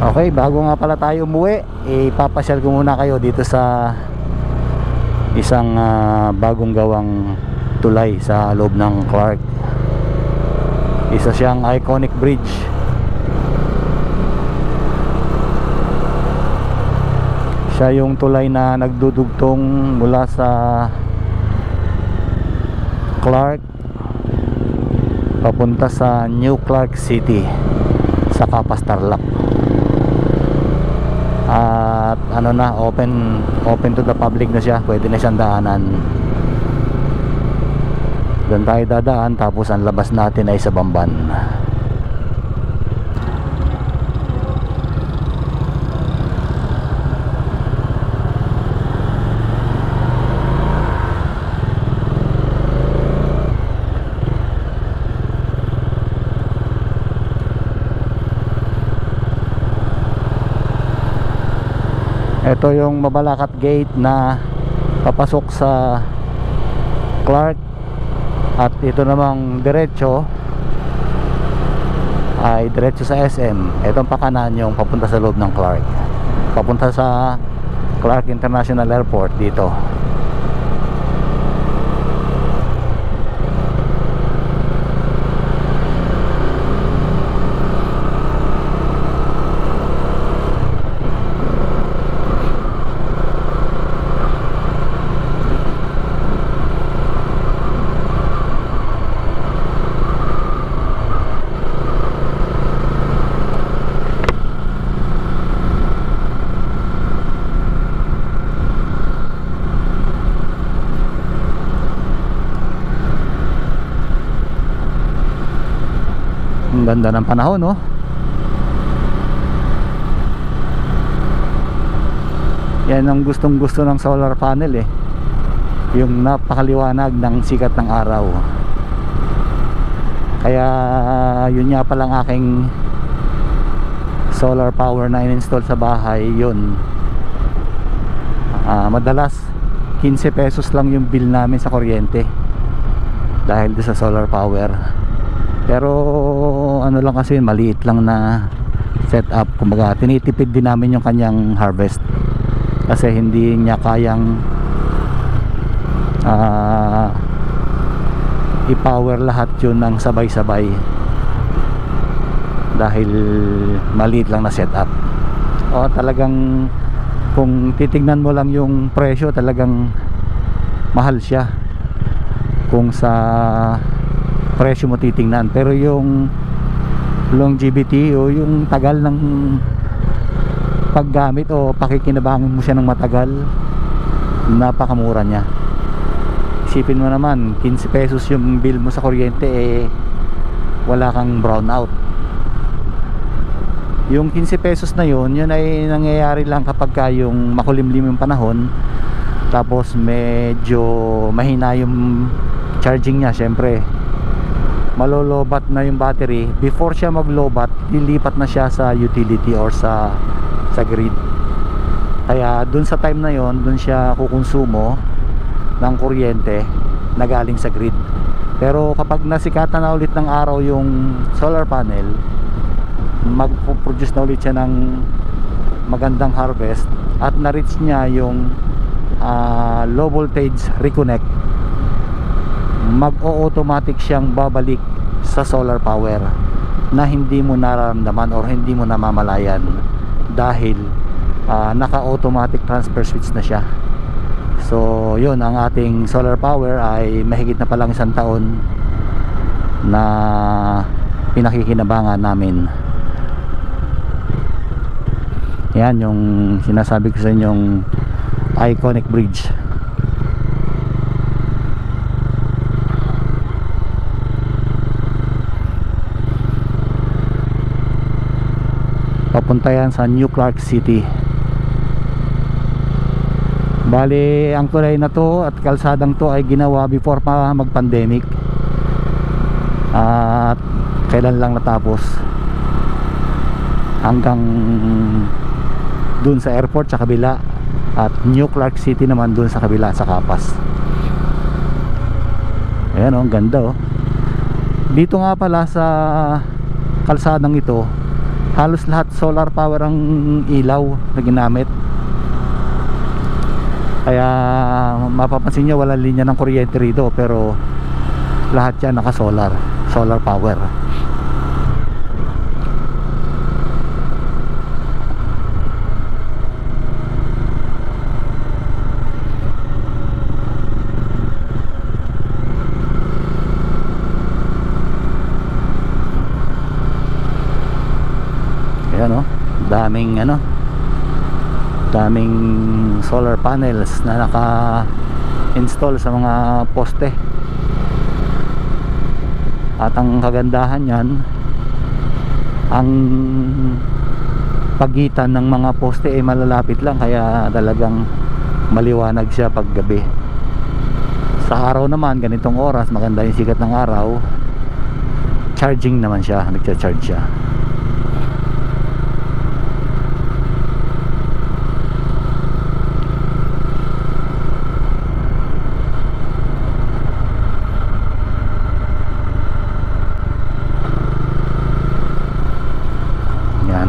Okay, bago nga pala tayo umuwi, ipapasyal ko muna kayo dito sa isang bagong gawang tulay sa loob ng Clark. Isa siyang iconic bridge. Siya yung tulay na nagdudugtong mula sa Clark papunta sa New Clark City sa Capas, Tarlac. At ano na, open to the public na siya. Pwede na siyang daanan. Doon tayo dadaan, tapos ang labas natin ay sa Bamban. Ito yung Mabalacat Gate na papasok sa Clark. At ito namang diretso ay diretso sa SM. Itong pakanan yung papunta sa loob ng Clark, papunta sa Clark International Airport dito. Ang ganda ng panahon, no? Yan ang gustong gusto ng solar panel, yung napakaliwanag ng sikat ng araw. Kaya yun nga palang aking solar power na in-install sa bahay. Yun, madalas 15 pesos lang yung bill namin sa kuryente dahil doon sa solar power. Pero ano lang kasi, maliit lang na setup. Kumbaga tinitipid din namin yung kanyang harvest kasi hindi niya kayang i-power lahat yun ng sabay-sabay dahil maliit lang na setup. O talagang kung titignan mo lang yung presyo, talagang mahal siya kung sa presyo mo titingnan. Pero yung longevity o yung tagal ng paggamit o pakikinabangan mo siya ng matagal, napakamura niya. Isipin mo naman, 15 pesos yung bill mo sa kuryente, wala kang brownout. Yung 15 pesos na yun ay nangyayari lang kapag yung makulimlim yung panahon, tapos medyo mahina yung charging niya. Syempre malolobat na yung battery. Before siya maglobat, lilipat na siya sa utility or sa grid. Kaya dun sa time na yon, dun siya kukonsumo ng kuryente na galing sa grid. Pero kapag nasikatan na ulit ng araw yung solar panel, mag-produce na ulit siya ng magandang harvest at na-reach niya yung low voltage reconnect, mag-o-automatic siyang babalik sa solar power na hindi mo nararamdaman or hindi mo namamalayan dahil naka-automatic transfer switch na siya. So yun, ang ating solar power ay mahigit na palang 1 taon na pinakikinabangan namin. Yan yung sinasabi ko sa inyong iconic bridge. Papunta yan sa New Clark City. Bali, ang tulay na to at kalsadang to ay ginawa before pa mag-pandemic. At kailan lang natapos, hanggang dun sa airport sa kabila, at New Clark City naman dun sa kabila sa Capas. Ayan, ang ganda. Dito nga pala sa kalsadang ito halos lahat solar power ang ilaw na ginamit. Kaya mapapansin nyo walang linya ng kuryente rito, pero lahat yan naka solar power. Ayan, daming solar panels na naka-install sa mga poste. At ang kagandahan yan, ang pagitan ng mga poste ay malalapit lang, kaya talagang maliwanag siya pag gabi. Sa araw naman, ganitong oras, maganda yung sikat ng araw, charging naman siya, nagcha-charge siya.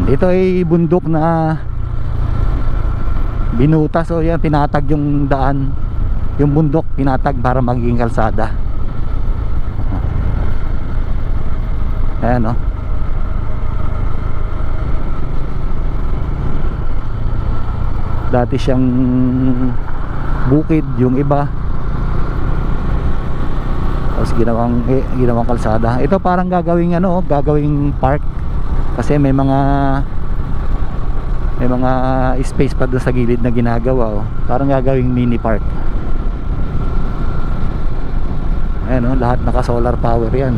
Ito ay bundok na binutas, o yan, pinatag yung daan, yung bundok pinatag para maging kalsada. Ayan, dati siyang bukid yung iba, tapos ginawang kalsada. Ito parang gagawing gagawing park, kasi may mga space pa doon sa gilid na ginagawa, parang gagawing mini park. Ayan, lahat naka solar power yan.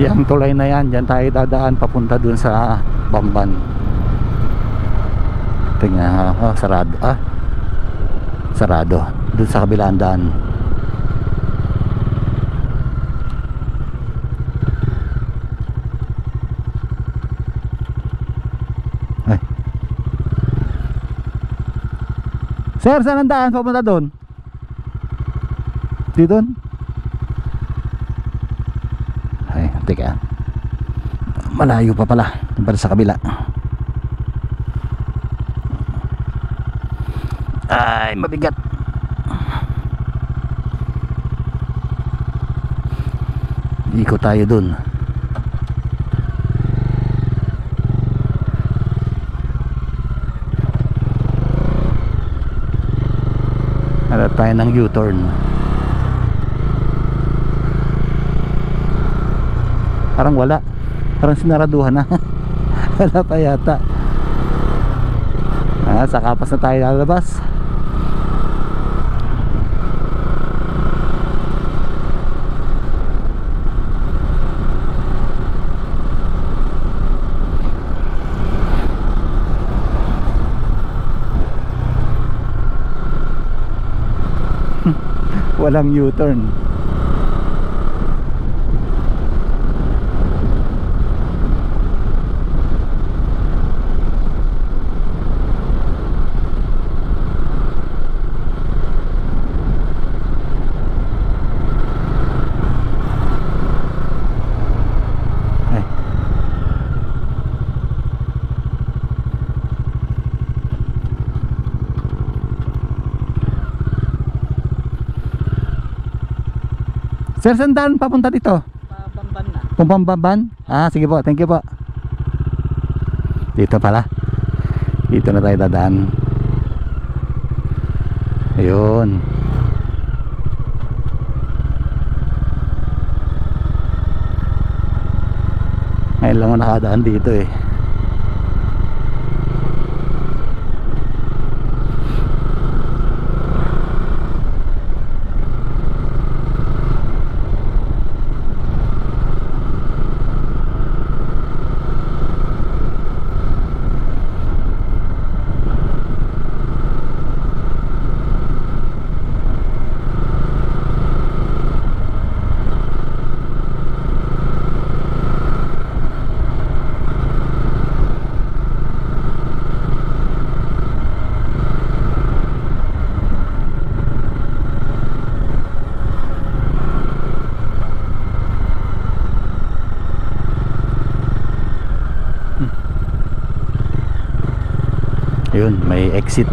Yung tulay na yan, dyan tayo dadaan papunta dun sa Bamban. Tingnan, sarado. Sarado dun sa kabilang daan. Ay. Sir, saan ang daan papunta dun? Dito? Teka, malayo pa pala para sa kabila. Ay, mabigat. Ikot tayo dun. Harap tayo ng U-turn. Parang wala, parang sinaraduhan na. Wala pa yata. Sa kapas na tayo lalabas. Walang U-turn. Sir, saan daan papunta dito? Pabamban na. Pumpamban? Ah, sige po, thank you po. Dito pala. Dito na tayo dadaan. Ayun. Ngayon lang ako nakadaan dito eh. Yun, may exit.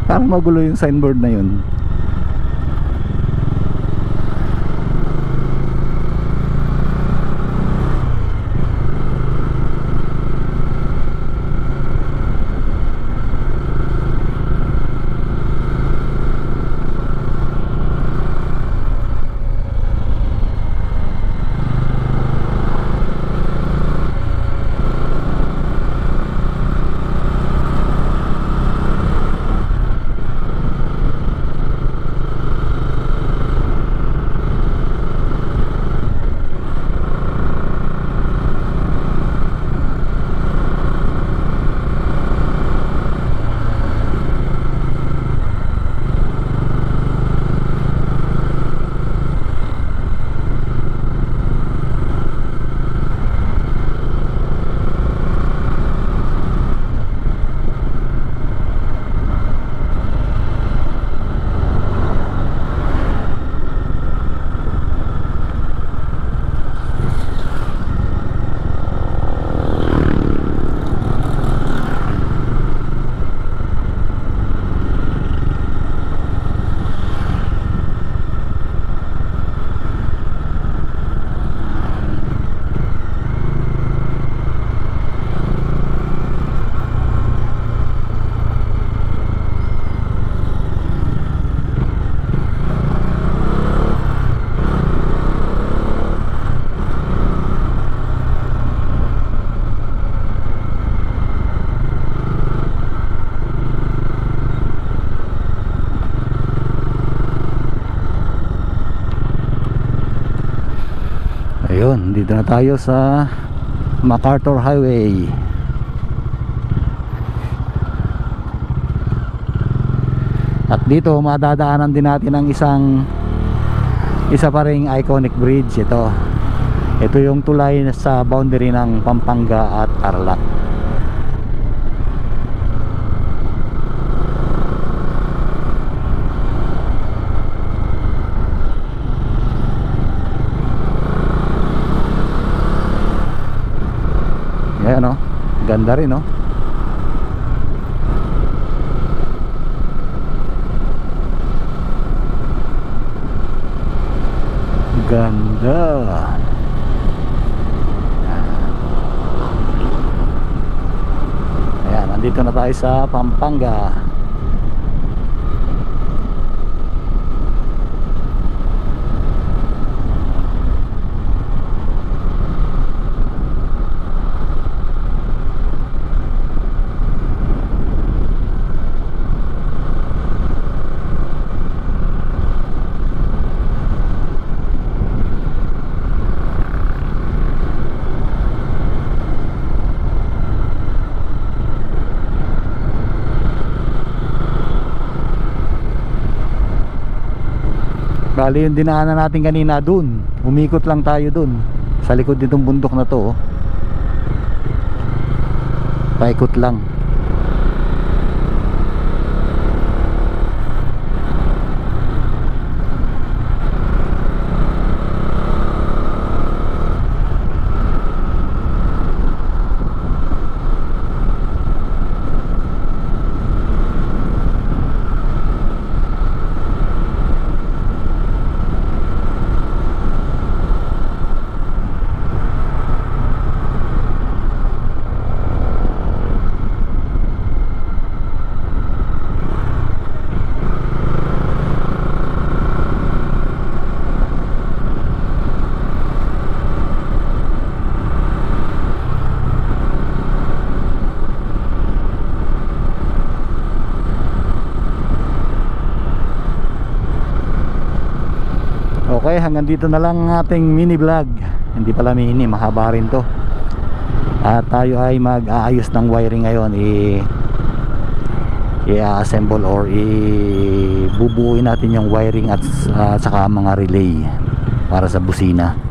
Parang magulo yung signboard na yun. Ayun, dito na tayo sa MacArthur Highway. At dito madadaanan din natin ang isa pa ring iconic bridge. Ito yung tulay sa boundary ng Pampanga at Tarlac. Ayan o, ganda rin o. Ganda. Ayan, nandito na tayo sa Pampanga. Bali yung dinaanan natin kanina dun, umikot lang tayo dun sa likod nitong bundok na to, oh. Paikot lang. Okay, hanggang dito na lang ang ating mini vlog. Hindi pala mini, mahaba rin to. At tayo ay mag-aayos ng wiring ngayon. I-assemble or bubuuin natin yung wiring at saka mga relay para sa busina.